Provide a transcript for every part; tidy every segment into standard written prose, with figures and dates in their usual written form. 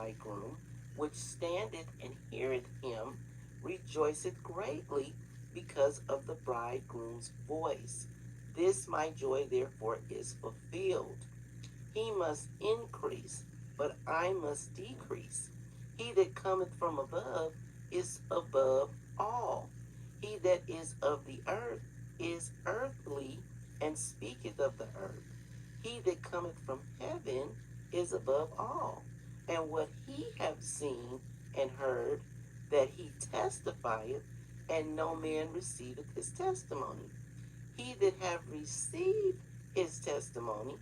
bridegroom, which standeth and heareth him, rejoiceth greatly because of the bridegroom's voice. This my joy therefore is fulfilled. He must increase, but I must decrease. He that cometh from above is above all. He that is of the earth is earthly, and speaketh of the earth. He that cometh from heaven is above all. And what he hath seen and heard, that he testifieth, and no man receiveth his testimony. He that hath received his testimony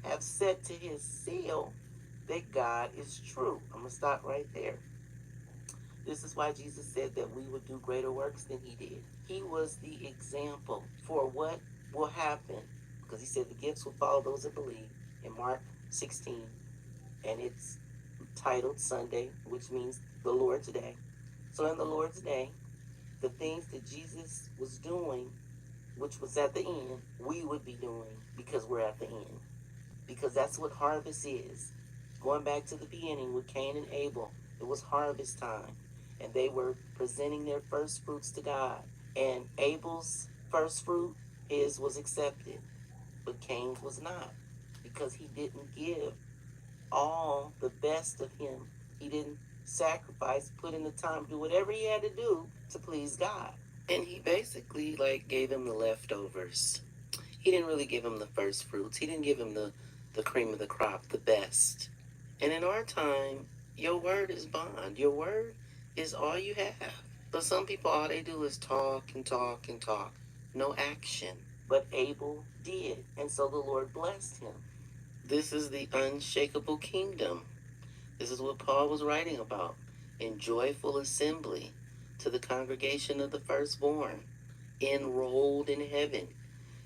have set to his seal that God is true. I'm going to stop right there. This is why Jesus said that we would do greater works than he did. He was the example for what will happen, because he said the gifts will follow those that believe in Mark 16, and it's titled Sunday, which means the Lord's Day. So in the Lord's Day, the things that Jesus was doing, which was at the end, we would be doing because we're at the end. Because that's what harvest is. Going back to the beginning with Cain and Abel, it was harvest time. And they were presenting their first fruits to God. And Abel's first fruit, his was accepted. But Cain's was not. Because he didn't give all the best of him. He didn't sacrifice, put in the time, do whatever he had to do to please God. And he basically gave him the leftovers. He didn't really give him the first fruits. He didn't give him the cream of the crop, the best. And in our time, your word is bond. Your word is all you have. But some people, all they do is talk and talk and talk. No action. But Abel did. And so the Lord blessed him. This is the unshakable kingdom. This is what Paul was writing about. In joyful assembly to the congregation of the firstborn, enrolled in heaven.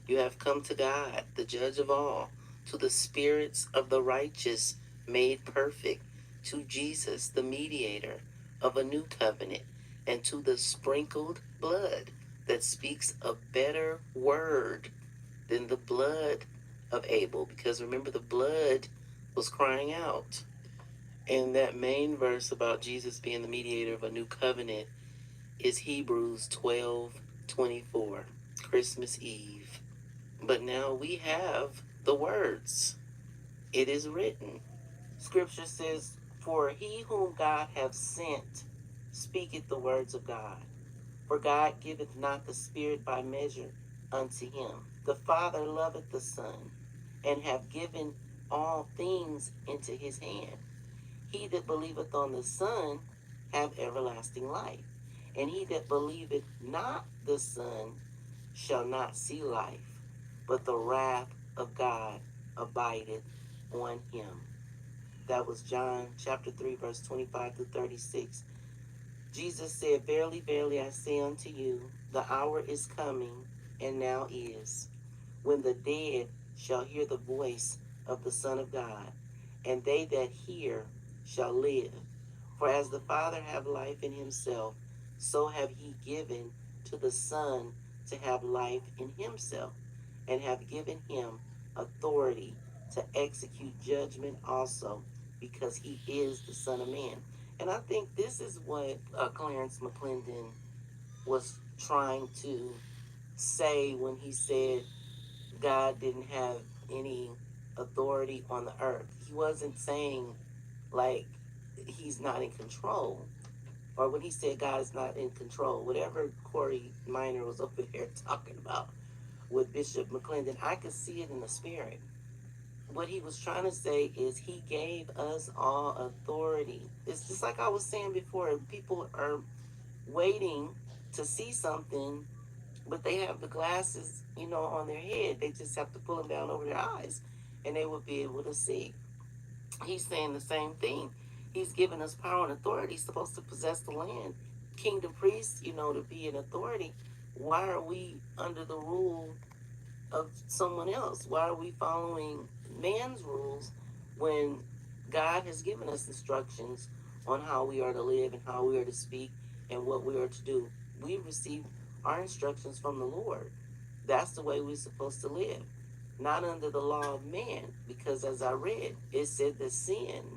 You have come to God, the judge of all, to the spirits of the righteous made perfect, to Jesus, the mediator of a new covenant, and to the sprinkled blood that speaks a better word than the blood of Abel. Because remember, the blood was crying out. And that main verse about Jesus being the mediator of a new covenant is Hebrews 12:24, Christmas Eve. But now we have the words. It is written. Scripture says, for he whom God hath sent speaketh the words of God. For God giveth not the Spirit by measure unto him. The Father loveth the Son, and hath given all things into his hand. He that believeth on the Son have everlasting life. And he that believeth not the Son shall not see life, but the wrath of God abideth on him. That was John chapter 3, verse 25 through 36. Jesus said, verily, verily, I say unto you, the hour is coming, and now is, when the dead shall hear the voice of the Son of God, and they that hear shall live. For as the Father have life in himself, so have he given to the Son to have life in himself, and have given him authority to execute judgment also, because he is the Son of Man. And I think this is what Clarence McClendon was trying to say when he said God didn't have any authority on the earth. He wasn't saying he's not in control, or when he said God is not in control, whatever Corey Minor was over there talking about with Bishop McClendon, I could see it in the spirit. What he was trying to say is he gave us all authority. It's just like I was saying before, people are waiting to see something, but they have the glasses, on their head. They just have to pull them down over their eyes, and they will be able to see. He's saying the same thing. He's given us power and authority. He's supposed to possess the land. Kingdom priests, to be in authority. Why are we under the rule of someone else? Why are we following man's rules when God has given us instructions on how we are to live and how we are to speak and what we are to do? We receive our instructions from the Lord. That's the way we're supposed to live, not under the law of man, because as I read, it said that sin